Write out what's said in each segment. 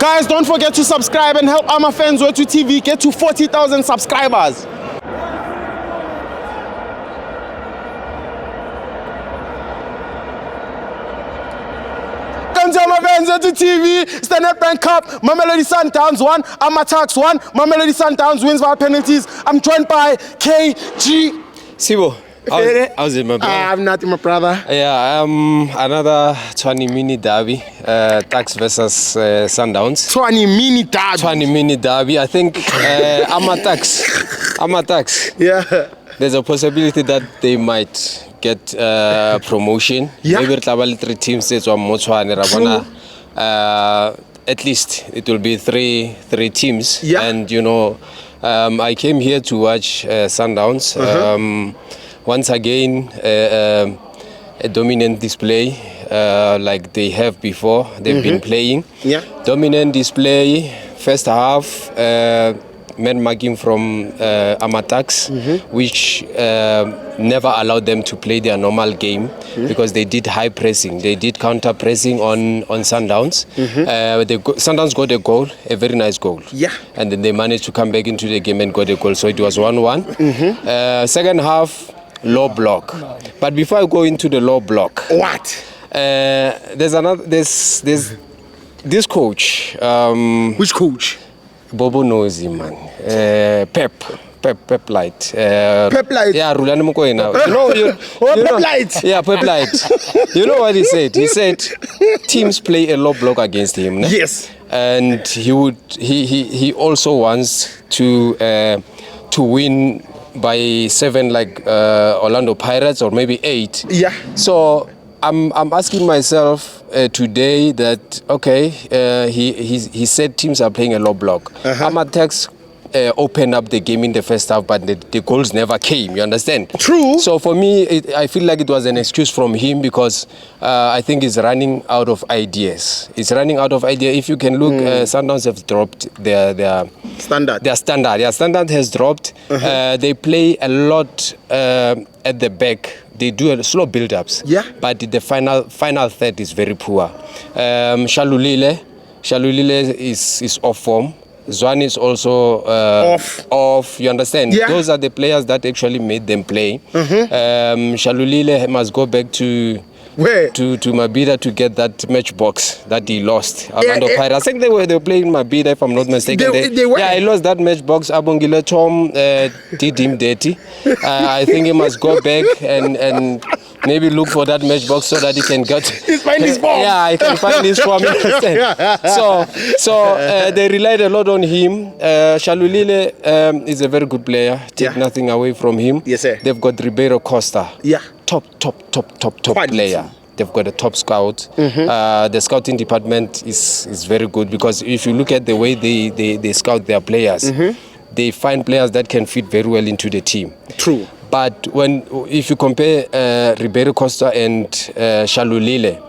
Guys, don't forget to subscribe and help FANS Wethu TV get to 40,000 subscribers. Welcome to FANS Wethu TV. It's the Nedbank Cup. Mamelodi Sundowns 1, AmaTuks 1. Mamelodi Sundowns wins via penalties. I'm joined by KG. Sibo, how's it, my brother? I'm not my brother. Yeah, another 20 minute derby, Tuks versus Sundowns. 20 minute derby. 20 minute derby. I think AmaTuks. Yeah. There's a possibility that they might get promotion. Yeah. Maybe 3 teams. That's one at least it will be three teams. Yeah. And you know, I came here to watch Sundowns. Once again, a dominant display like they have before. They've been playing. Yeah. Dominant display. First half, man marking from AmaTuks, which never allowed them to play their normal game because they did high pressing. They did counter pressing on Sundowns. Sundowns got a goal, a very nice goal. Yeah. And then they managed to come back into the game and got a goal. So it was 1-1. Second half, low block. But before I go into the low block, What? there's this coach. Which coach? Bobo knows him, man. Pep Light. Pep Light? Yeah, Rulani Mukoina. Pep Light? Yeah, Pep Light. You know what he said? He said teams play a low block against him. Yes. And he also wants to win by 7 like Orlando Pirates or maybe 8. Yeah. So I'm asking myself today that he said teams are playing a low block. AmaTuks opened up the game in the first half, but the goals never came. You understand? True. So for me, I feel like it was an excuse from him because I think he's running out of ideas. He's running out of ideas. If you can look, Sundowns have dropped their Standard. Their standard has dropped. They play a lot at the back. They do a slow build-ups. Yeah. But the final third is very poor. Shalulile is off form. Zwan is also off. You understand? Yeah. Those are the players that actually made them play. Shalulile must go back to Where? to Mabida to get that match box that he lost. Orlando Pirates. I think they were playing Mabida, if I'm not mistaken. They were. Yeah, he lost that match box. Abongile Tom did him dirty. I think he must go back and maybe look for that match box so that he can get. He's find his form. Yeah, he can find his form. So they relied a lot on him. Shalulile is a very good player. Take nothing away from him. Yes, sir. They've got Ribeiro Costa. Yeah. Top Quality. player. They've got a top scout. The scouting department is very good because if you look at the way they scout their players, they find players that can fit very well into the team. True. But if you compare Ribeiro Costa and Shalulile,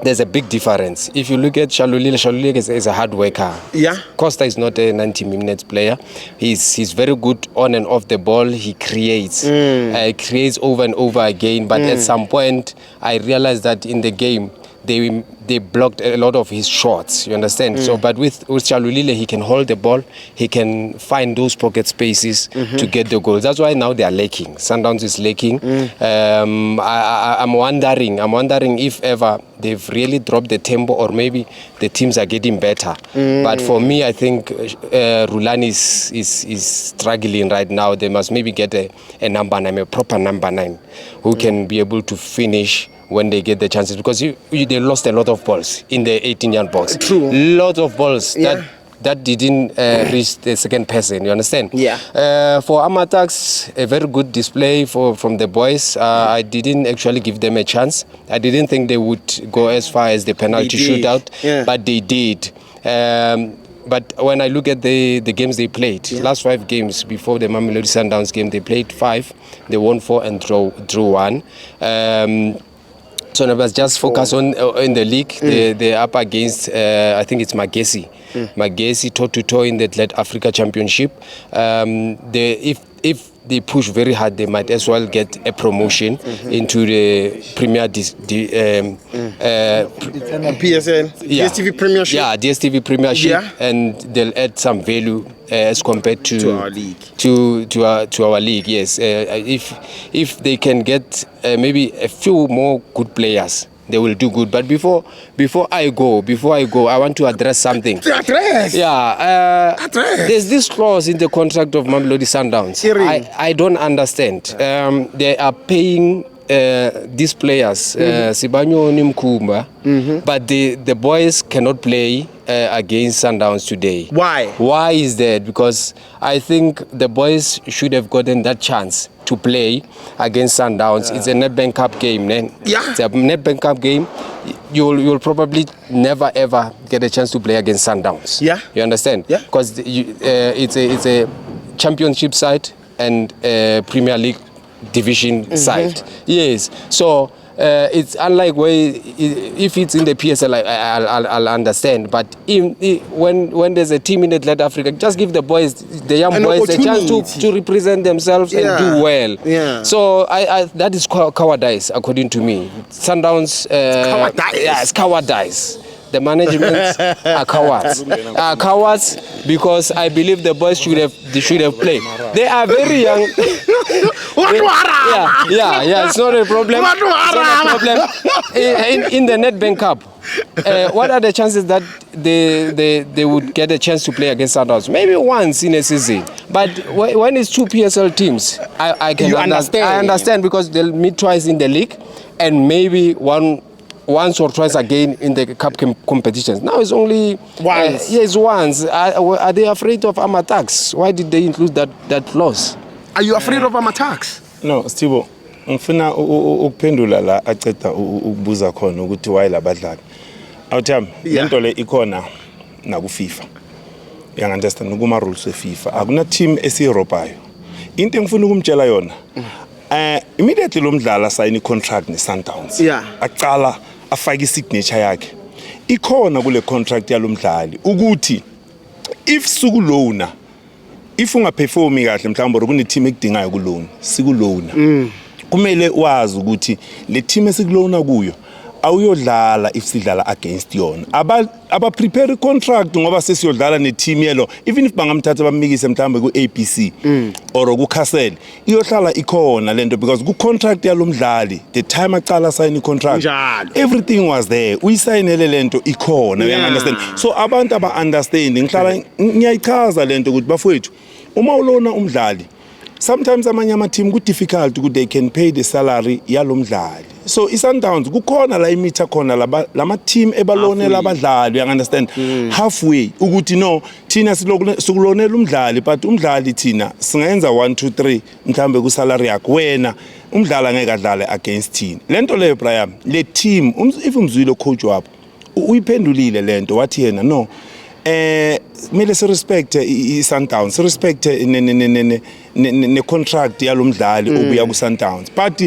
there's a big difference. If you look at Shalulile is a hard worker. Yeah. Costa is not a 90 minutes player. He's very good on and off the ball. He creates. Creates over and over again. But at some point, I realized that in the game, they blocked a lot of his shots. You understand? So, but with Shalulile, he can hold the ball. He can find those pocket spaces to get the goals. That's why now they are lacking. Sundowns is lacking. I'm wondering if ever they've really dropped the tempo or maybe the teams are getting better. But for me, I think Rulani is struggling right now. They must maybe get a number 9, a proper number 9, who can be able to finish when they get the chances, because they lost a lot of balls in the 18-yard box. True. Lot of balls that didn't reach the second person. You understand? Yeah. For AmaTuks, a very good display from the boys. I didn't actually give them a chance. I didn't think they would go as far as the penalty shootout, but they did. But when I look at the games they played, last 5 games before the Mamelodi Sundowns game, they played 5. They won 4 and drew 1. So let's just focus on in the league. They're up against, I think it's Magesi. Magesi toe-to-toe in the Athlete Africa Championship. If if they push very hard, they might as well get a promotion into the Premier PSL, yeah. DSTV Premiership. Yeah, DSTV Premiership, Yeah. and they'll add some value as compared to our league. To our league. Yes, if they can get maybe a few more good players, they will do good. But before I go, I want to address something. Address. Yeah, Address. there's this clause in the contract of Mamelodi Sundowns. I don't understand. They are paying these players, Sibanyo Nimkumba, but the boys cannot play against Sundowns today. Why? Why is that? Because I think the boys should have gotten that chance to play against Sundowns. It's a Nedbank Cup game. Yeah. It's a Nedbank Cup game. You'll probably never ever get a chance to play against Sundowns. Yeah. You understand? Yeah. Because it's a championship side and Premier League division side. Yes. So it's unlike if it's in the PSL, I'll understand. But when there's a team in Atlanta Africa, just give the boys, the young boys, a chance to represent themselves and do well. Yeah. So I that is cowardice, according to me. Sundowns. Cowardice. Yeah, it's cowardice. The management are cowards. Are cowards because I believe the boys should have played. They are very young. Yeah. It's not a problem. It's not a problem. In the Nedbank Cup, what are the chances that they would get a chance to play against Sundowns? Maybe once in a season. But when it's two PSL teams, I can understand. I understand because they'll meet twice in the league, and maybe once or twice again in the cup competitions. Now it's only once. Yes, once. Are they afraid of AmaTuks? Why did they include that clause? Are you afraid of AmaTuks? No, Stibo, ngifuna ukuphendula la aceda ukubuza khona ukuthi why labadlali. Awuthami, lento le ikhona na ku FIFA. You understand kuma rules e FIFA. Akuna team esiYuropayo. Into engifuna ukumtshela yona. Immediately lo mdlali sign i-contract ne-Sundowns. Yeah. Aqala afake i-signature yakhe. Ikhona kule contract yalo mdlali ukuthi if sukulona, if ungaperformi kahle mhlawumbe kune team ekudingayo kulona, sikulona. Kumele wazi ukuthi le team esikulona kuyo awuyodlala if sidlala against yona. Aba prepare contract ngoba sesiyodlala ne team yelo, even if bangamthatha bamikise mhlawumbe ku APC or ku Castle, iyohlala ikhona lento because ku contract yalo mdlali the time aqala sign I contract everything was there. Uyisayinele lento ikhona, you understand? So abantu aba understanding ngihlala ngiyayichaza lento ukuthi bafowethu uma ulona umdlali sometimes amanye ama-team ku-difficult ukuthi they can pay the salary yalo mdlali. So i-Sundowns kukhona la imitha khona lama-team ebalonela abadlali, you understand? Halfway ukuthi no thina sikulonela umdlali but umdlali thina singenza 1 2 3 mhlambe ku-salary yakho wena umdlali angeke adlale against thina. Lento leyo Brian, le team if umzwile coach wabo uyiphendulile lento wathi yena no mele se respect i-Sundowns, se respect ne contract yalo mdlali obuya ku Sundowns. But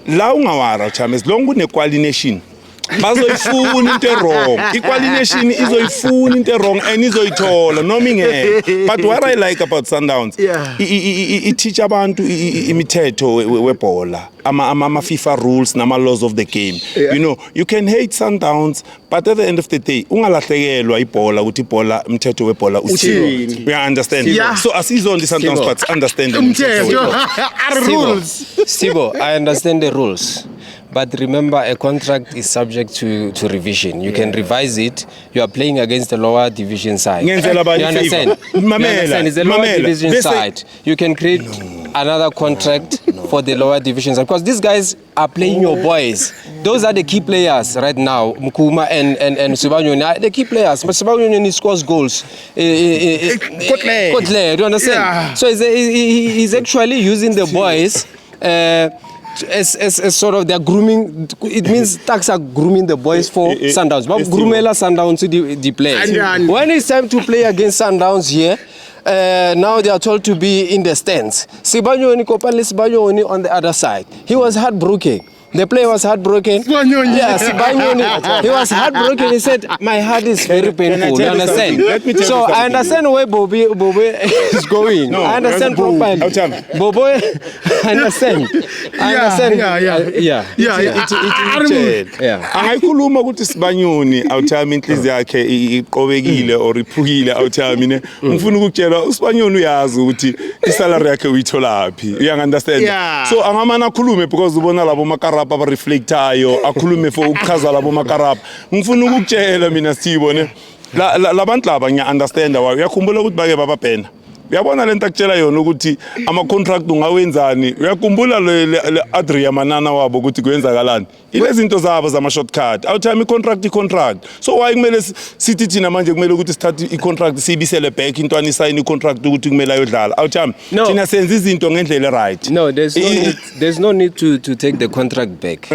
la ungawara chama as long kune coordination bazoyifuna into wrong. I-coordination izoyifuna into wrong and izoyithola noma ingeke. But what I like about Sundowns, it teach abantu imithetho webhola, ama FIFA rules nama laws of the game. You know, you can hate Sundowns, but at the end of the day ungalahlekelwa ibhola ukuthi ibhola umthetho webhola uthini. We understand. So asizon the Sundowns but understand the rules. Stibo, I understand the rules. But remember, a contract is subject to revision. You can revise it. You are playing against the lower division side. You understand? It's the lower division side. You can create another contract for the lower division side. Because these guys are playing your boys. Those are the key players right now. Mukuma and Subanyoni are the key players. But Subanyoni scores goals. Kotle, do you understand? Yeah. So he's actually using the boys as sort of they're grooming. It means Tuks are grooming the boys for Sundowns. But groomela Sundowns to the players. When it's time to play against Sundowns here, now they are told to be in the stands. Sibanyoni on the other side. He was heartbroken The player was heartbroken. Yeah, Sibanyoni. He was heartbroken. He said, "My heart is very painful." You understand? Let me tell you so something. I understand where Bobo is going. No, I understand properly. Bobo, I understand. I understand. Yeah. Angayikhuluma ukuthi Sibanyoni awuthami inhliziyo yakhe iqobekile or iphukile awuthami ne. Ngifuna ukukutshela uSibanyoni uyazi ukuthi isalary yakhe uyitholaphi. Uyangiunderstand? So angamana akhulume because ubona labo makarapa aba reflectayo akhulume for ukuchaza labo makarapa. Ngifuna ukukutshela mina Sithibone labantu laba ngiya understand uyakhumbula ukuthi bake bababhena. Uyabona lento akutshela yona ukuthi ama contract ungawenzani. Uyakhumbula le Adria Manana wabo ukuthi kuyenzakalani. Ilezinto zabo zama shortcut. Awuthami contract. So why kumele sithi thina manje kumele ukuthi sithathe icontract sibisele back intwana isign icontract ukuthi kumele ayodlala. Awuthami thina senza izinto ngendlela right. No, there's no need to take the contract back.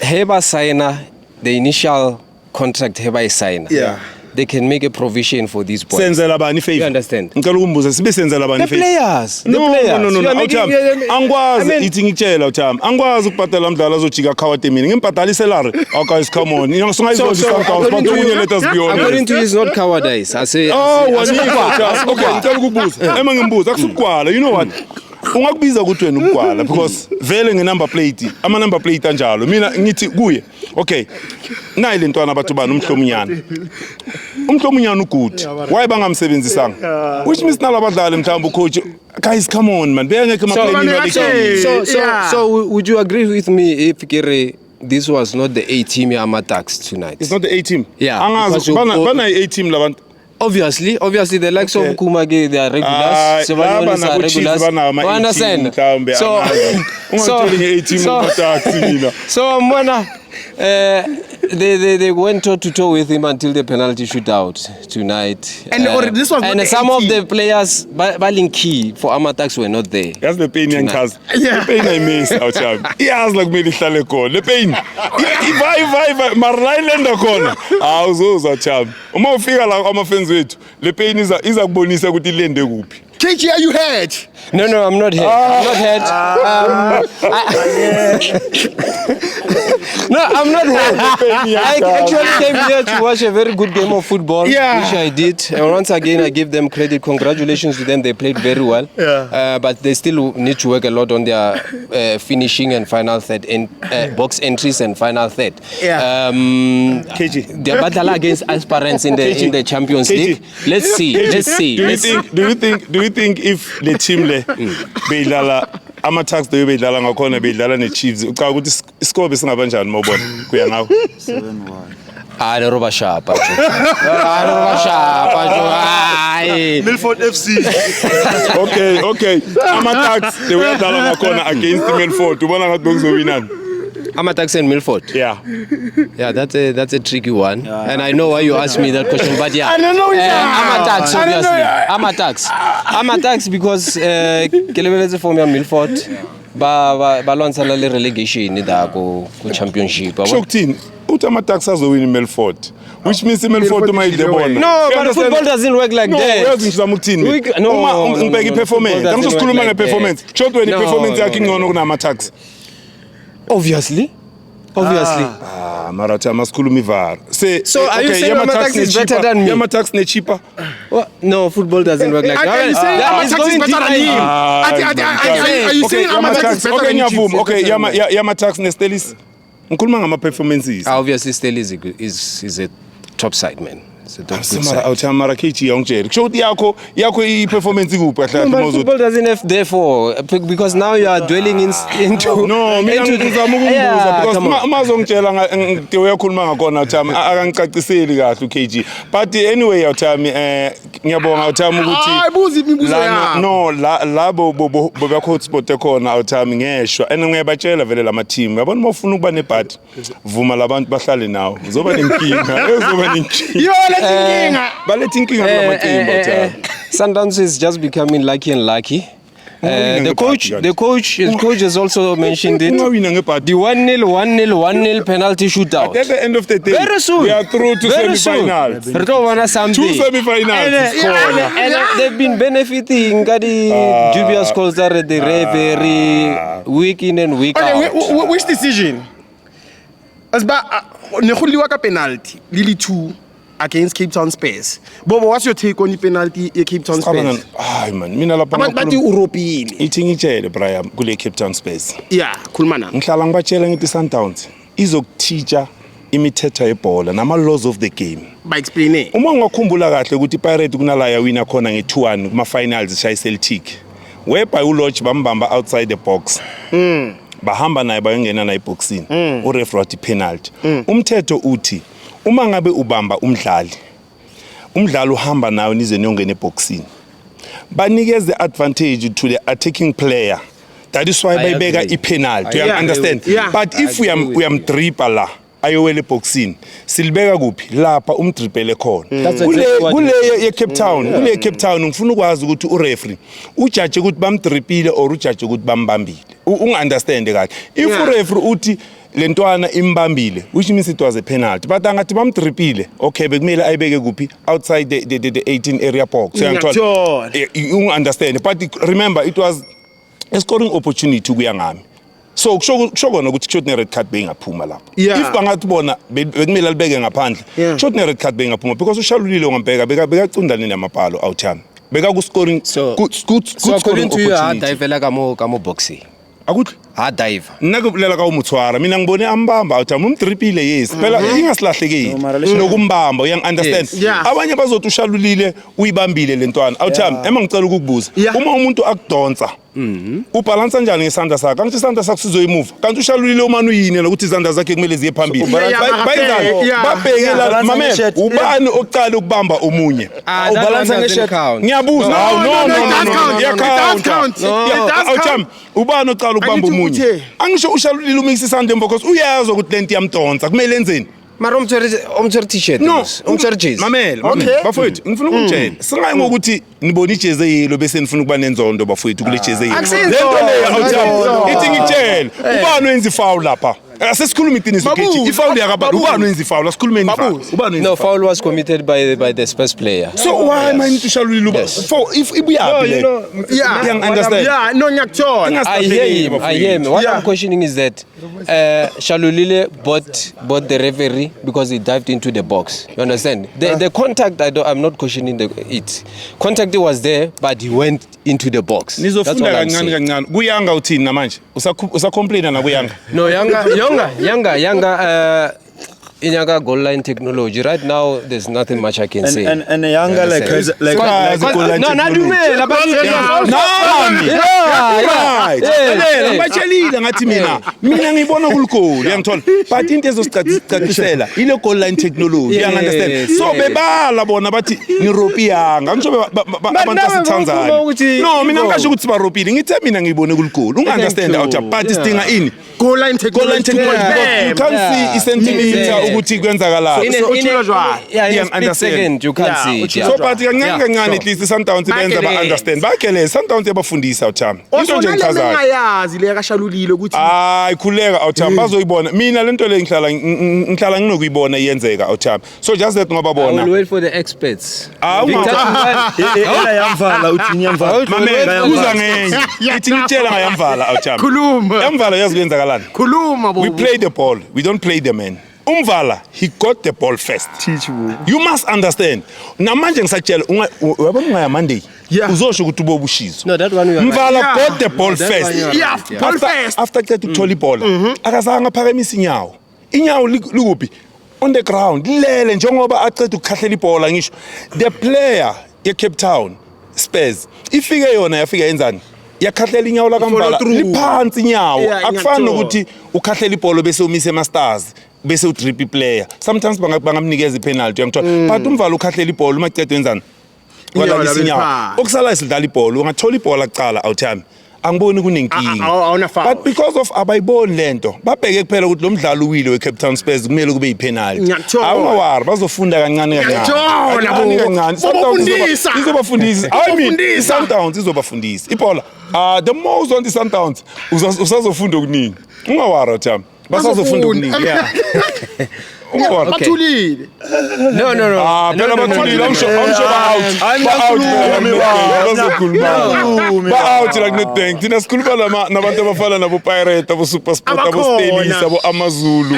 Heba signer the initial contract heba signer. Yeah. They can make a provision for these boys. Senzela bani favor. You understand? Ngicela ukumbuza sibe senzela bani favor. The players. No. Awuthami angikwazi ithi ngitshela awuthami. Angikwazi ukubhadala umdlali azojika khawate mina. Ngimbhadala isalary. Oh guys, come on. According to you, it's not cowardice. I say. Okay, ngicela ukubuza. Ngimbuza akusukugwala. You know what? Ungakubiza ukuthi wena ukugwala because vele nge-number plate ama-number plate anjalo mina ngithi kuye okay nayi le ntwana abantu bani umhlomunyana ugood why bangamsebenzisanga which means nalabadlali mhlawumbe coach guys come on man bengeke so would you agree with me if Kere this was not the A team AmaTuks tonight? It's not the A team. Yeah, angazi bana A team labantu. Obviously, the likes of Kumage, they are regulars. Sebanyonis are regulars. You understand? So Mwana, they went toe to toe with him until the penalty shootout tonight. And this was and some of the players, Balinki for AmaTuks were not there. That's the pain and cause. The pain I miss out here. He has like me the call. The pain. If Marlailenda corner. I was also a champ. Uma ufika la FANS Wethu. The pain is a bonisa ukuthi lende kuphi. KG, are you hurt? No, I'm not hurt. I'm not hurt. No, I'm not hurt. I actually came here to watch a very good game of football, which I did. And once again, I give them credit. Congratulations to them. They played very well. But they still need to work a lot on their finishing and final third, box entries and final third. KG. They're battle against aspirants in the Champions League. Let's see. Do you think if the team le bedlala AmaTuks do bedlala ngakhona bedlala neChiefs uca ukuthi score besingabanjani mawubona kuya ngawo 7-1 roba shapa Milford FC. Okay AmaTuks they were bedlala ngakhona against Milford ubona ngathi bekuzowinana AmaTuks and Milford. Yeah, that's a tricky one, and I know why you asked me that question. But yeah, I don't know. AmaTuks, obviously. AmaTuks because kelebeletse for me Milford, ba lonsa la relegation da go championship. Shoktin, AmaTuks azowina Milford. Which means Milford might the ball. No, but football doesn't work like that. No, performance. I'm just calling performance. Short when performance yakhe ngcono kuna AmaTuks. Obviously. Marathi amaskulu var. Say, so are you saying AmaTuks is better than me? AmaTuks ne cheaper? No, football doesn't work like that. Are you saying AmaTuks is better than him? Are you saying AmaTuks is better than him? Okay, AmaTuks ne Stelis. Ngikhuluma ngama performances. Obviously Stelis is a top side man. Mara KG yongitshela kusho ukuthi yakho i-performance ikuphi kahle kahle football doesn't have therefore because now you are dwelling into no mina ngizama ukumbuza because mazongitshela ngide uyakhuluma ngakhona uthami akangicaciseli kahle uKG but anyway uthami ngiyabonga uthami ukuthi ayibuzi imibuzo yakho no labo bobakho hotspot ekhona uthami ngeshwa and ngiyabatshela vele lama team yabona mawufuna ukuba nebhadi vuma labantu bahlale nawo uzoba nenkinga Sundowns is just becoming lucky and lucky. The coach has also mentioned it. The 1-0 penalty shootout. At the end of the day, very soon. We are through to semi-finals. 2 semi-finals. And they've been benefiting the dubious calls that the referee week in and week out. Which decision? As ba nehuliwa ka penalty Lily 2 against Cape Town Spurs. Bobo, what's your take on the penalty Cape Town Spurs? Ay man, mina lapha Abantu European. ithi ngitshele Brian kule Cape Town Spurs. Yeah, khulumana. Ngihlala ngibatshela ngithi Sundowns izokuteacher imithetho yebhola nama laws of the game. By explaining. Uma ngakhumbula kahle ukuthi iPirate kunala ya wina khona nge2-1 kuma finals shay Celtic. Whereby uLodge bambamba outside the box. Bahamba naye bayongena naye boxini. Ureferee wathi penalty. Umthetho uthi uma ngabe ubamba umdlali uhamba nawe nize niyongena eboxini. Banikeze advantage to the attacking player. That is why bayibeka ipenalty. You understand? Yeah. But if we am dribble la ayowele boxini silibeka kuphi lapha umdribele khona kule ye Cape Town ngifuna ukwazi ukuthi ureferee ujudge ukuthi bamdribile or ujudge ukuthi bambambile ungunderstand kahle if ureferee uthi lentwana imbambile which means it was a penalty but angathi bamdribile okay bekumele ayibeke kuphi outside the 18 area box you understand but remember it was a scoring opportunity kuya ngami. So kushokona ukuthi shot ne red card bengaphuma lapho. If bangathi bona bekumele alibeke ngaphandle. Shot ne red card bengaphuma because ushalulile ngambheka bekacundane namapalo outtime. Beka ku scoring good according to you dive la kamo boxing. Akuthi dive. Nakubulela ka umuthwara mina ngibone ambamba outtime umdribile yes. Phela ingasilahlekile. Nokumbamba you understand. Abanye bazothi ushalulile uyibambile lentwana outtime ema ngicela ukukubuza. Uma umuntu akudonsa ubalance kanjani ngesandla sakhe kanti isandla sakhe sizoyimove kanti ushalulile umani uyini ukuthi izandla zakhe kumele ziye phambili bayizani babhekela mamela ubani oqala ukubamba omunye ubalance ngeshet ngiyabuza no ubani oqala ukubamba omunye angisho ushalulile umikisa isandla embokhosi uyazwa ukuthi lento iyamdonsa kumele enzeni mara umtsheri t-shirt umtsheri jezi mamela bafowethu ngifuna ukutshela singayi ngokuthi nibona ijezi eyelo bese nifuna ukuba nenzondo bafowethu kule jezi eyelo lento leyo ithi ngitshela ubani wenza ifoul lapha asesikhuluma iqiniso kithi ifoul yakaba ubani wenza ifoul asikhulumeni ifoul ubani no foul was committed by the Spurs player so why man ushalulile if ibuyapi le you understand no ngiyakuthola I hear him what I'm questioning is that Shalulile bought the referee because he dived into the box. You understand? The contact I'm not questioning it. Contact was there but he went into the box. Nizofunda kancane kuyanga uthini namanje usacomplain na kuyanga no Yanga Inyaga goal line technology. Right now, there's nothing much I can say. And Yanga goal line mina ngibona kulgoal uyangithola but into ezosicacisela ile goal line technology you understand so bebala bona bathi ni ropiyanga ngisho abantu baseTanzania no mina ngasho ukuthi baropile ngithe mina ngibone kulgoal ungunderstand out but isidinga ini goal line technology you can't see isentimeter ukuthi kwenzakalaphi so in a second you can't see so but kancane at least Sundowns benza ba understand bakele Sundowns yabafundisa uthami into nje ngichazayo ngayazi le kashalulile ukuthi hayi khuleka uthami bazoyibona mina lento le ngihlala nginokuyibona iyenzeka uthami so just that ngoba bona I will wait for the experts ela yamvala uthi nyamvala mamela uza ngenye ithi ngitshela ngayamvala uthami khuluma yamvala yazibenzakalani khuluma bo we play the ball we don't play the man Umvala, he got the ball first. You must understand. Namanje ngisatshela uyabona ngaya Monday. Uzosho ukuthi ubobushizo. No, that one you Umvala got the ball first. Ball first. After that uthola ibhola. Akazange aphakamisa inyawo. Inyawo likuphi? On the ground. Lele njengoba aqeda ukukhahlela ibhola ngisho. The player ye Cape Town Spurs. Ifike yona yafika yenzani? Yakhahlela inyawo la kaMvala. Liphansi inyawo. Akufani nokuthi ukhahlela ibhola bese umise masters. Bese udrip player sometimes bangamnikeza ipenalty uyangithola but Umvala ukhahlela ibhola uma icede wenzani kwala isinyawo okusala isidlala ibhola ungathola ibhola kucala outtime angiboni kunenkinga Awunafaul. but because of abayiboni lento babheke kuphela ukuthi lo mdlalo uwile weCape Town Spurs kumele kube yipenalty Ngiyakuthola. awungawari bazofunda kancane Ngiyakuthola, kancane bobafundisa. izobafundisa I mean Sundowns izobafundisa ipola the most on the Sundowns usazofunda okuningi ungawari uthami basazofunda okuningi yeah ungawari Bathulile. No. phela bathulile I'm sure ba-out like Nedbank thina sikhuluma nabantu abafana nabo Pirate abo SuperSport abo Stelis abo AmaZulu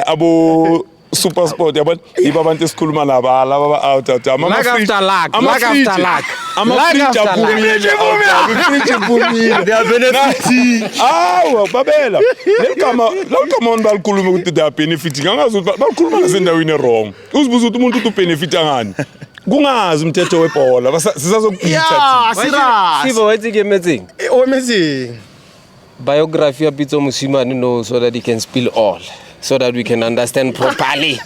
abo SuperSport yabona iba abantu esikhuluma laba ba-out Luck after luck. awa babela lelgama on balikhuluma ukuthi they are benefiting angazi ukuthi balikhuluma nasendaweni wrong uzibuza ukuthi umuntu ubenefita ngani kungazi umthetho webhola sizazokupitha Sibo wathi ke metsing. Amazing. Biography ya Pitso Mosimane no so that he can spill all so that we can understand properly.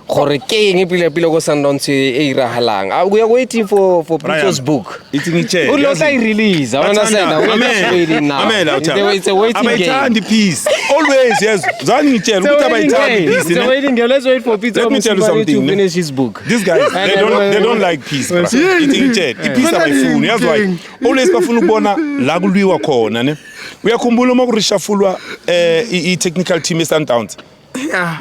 Gore ke eng pile go Sundowns e irahalang. We are waiting for Pitso's book. ithi ngitshela Ulo tla release. I understand. We're waiting now. It's a waiting game. abayithandi peace always yes zani ngitshela ukuthi abayithandi peace It's a waiting game. Let's wait for Pitso Let me tell you Mosimane to something, finish his book. these guys they don't like peace bro ithi ngitshela ipeace abayifuni yazi why always bafuna ukubona la kulwiwa khona ne uyakhumbula uma kurishafulwa i-technical team eSundowns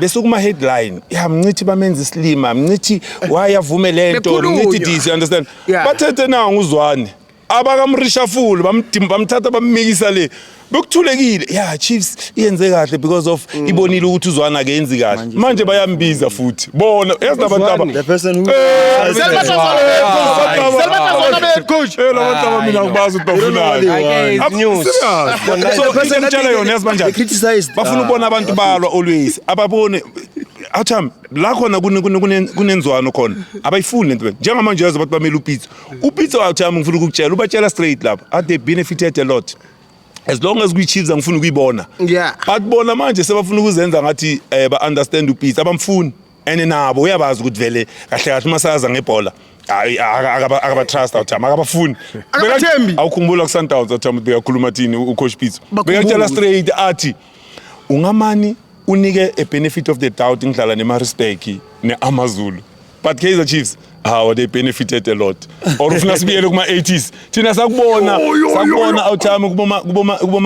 bese kuma headline mncithi bamenza islima mncithi wayavuma lento mncithi this you understand bathethe nawo nguzwane abakamrishafuli bamthatha bamikisa le bekuthulekile Chiefs iyenze kahle because of ibonile ukuthi uzwana akenzi kahle manje bayambiza futhi bona yazi nabantu The person who coach labantu mina ngibazi ukuthi bafunani Okay, it's news. so ngitshela yona yazi manje criticized bafuna ukubona abantu balwa always ababone awuthami la khona kunenzwano khona abayifuni lento njengamanje yazi abantu bamela uPitso awuthami ngifuna ukukutshela ubatshela straight lapha they benefited a lot as long as we Chiefs angifuna ukuyibona but bona manje sebafuna ukuzenza ngathi ba understand uPitso abamfuni ene nabo uyabazi ukuthi vele kahle kahle masaza ngebhola akaba trust awuthami akabafuni awukhumbula ku Sundowns awuthami beyakhuluma thini ucoach Pitso bekatshela straight athi ungamani unike a benefit of the doubt ngidlala neMaritzburg neAmaZulu but Kaizer Chiefs they benefited a lot or ufuna sibiyele kuma 80s thina sakubona awuthami kuboma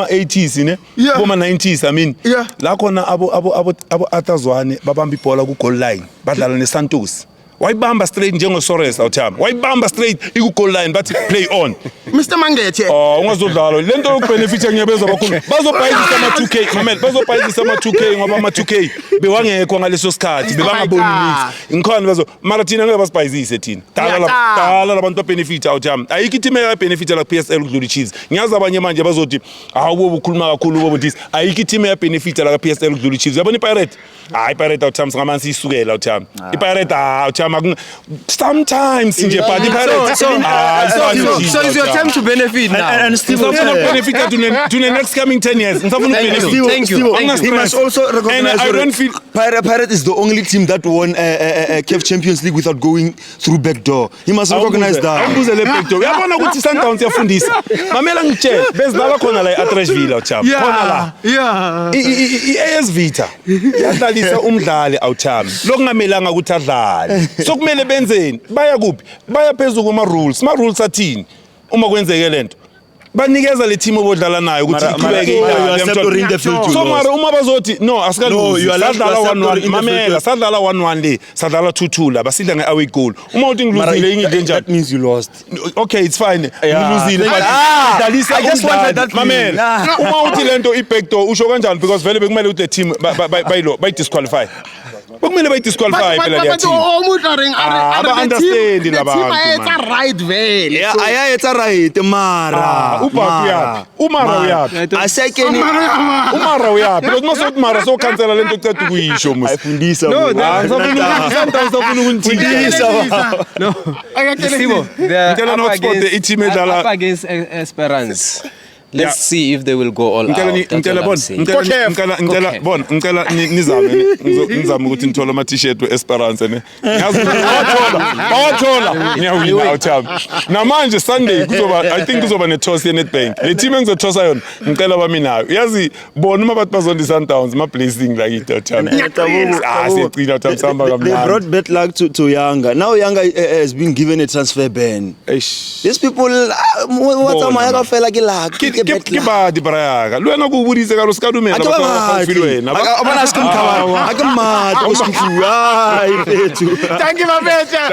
80s ne kuboma 90s I mean la khona abo atazwane babamba ibhola ku goal line badlala neSantos wayibamba straight njengo Sores awuthami wayibamba straight iku goal line bathi play on Mr Mangethe ungazodlala lento yokubenefita ngiyabezwa bakhulu bazobhayizisa ama 2K mamela bazobhayizisa ama 2K ngoba ama 2K bewangekho ngaleso sikhathi bebangaboni mix ngikhona bazo mara thina ngeke basibhayizise thina dala labantu benefit awuthami ayikho team eya benefit la PSL ukudlula Chiefs ngiyazi abanye manje bazothi awu ukukhuluma kakhulu bobo this ayikho team eya benefit la PSL ukudlula Chiefs yabona iPirate iPirate awuthami ngamanzi isukela awuthami iPirate awuthami sometimes nje but iPirate So it's your time to benefit now. and Steve benefit to the next coming 10 years. Thank you. He must also recognize Pirate is the only team that won CAF Champions League without going through back door. He must recognize that. Awubuze le back door. Uyabona ukuthi Sundowns yafundisa. Mamela ngitshela bezidlala khona la eAtrashville awuthami. Khona la. iAS Vita yadlalisa umdlali awuthami. Lokungamelanga ukuthi adlale. So kumele benzeni? Baya kuphi? Baya phezulu kuma rules. Ma rules athini? Uma kwenzeke lento banikeza le team obodlala nayo ukuthi iqhubeke so mara uma bazothi no asikaluzi sadlala 1-1 mamela sadlala 1-1 le sadlala 2-2 la basidla ngeaway goal uma uthi ngiluzile ingide njani that means you lost. Okay it's fine ngiluzile but dalisa mamela uma uthi lento ibackdoor usho kanjani because vele bekumele ukuthi le team bay disqualify bekumele bay disqualify phela le team aba understand labantu it's right vele It's right mara umara uyapi asekeni umara uyapi because masothi mara so cancela lento eceda ukuyisho musa ayifundisa no sometimes ufuna ukunithisa No. Sibo, ngitela no sport i team edlala up against Esperance. Let's see if they will go all out. Ngicela bon ngicela nizame ukuthi nithola ama t-shirt weEsperance ne yazi bawathola ngiyawina out time namanje Sunday kuzoba I think kuzoba ne toss ye Nedbank le team engizothosa yona ngicela bami nayo yazi bona uma bathi bazondi Sundowns ma blessing like it out time sicina out samba kamnandi. They brought bad luck to Younger. Now Younger has been given a transfer ban. These people what am I gonna feel like luck? Ke ba di brayaka lo yena go buditse ka lo ska dumela ba ka feel wena abana ska mkhaba akamata usifuwa Thank you mabetha.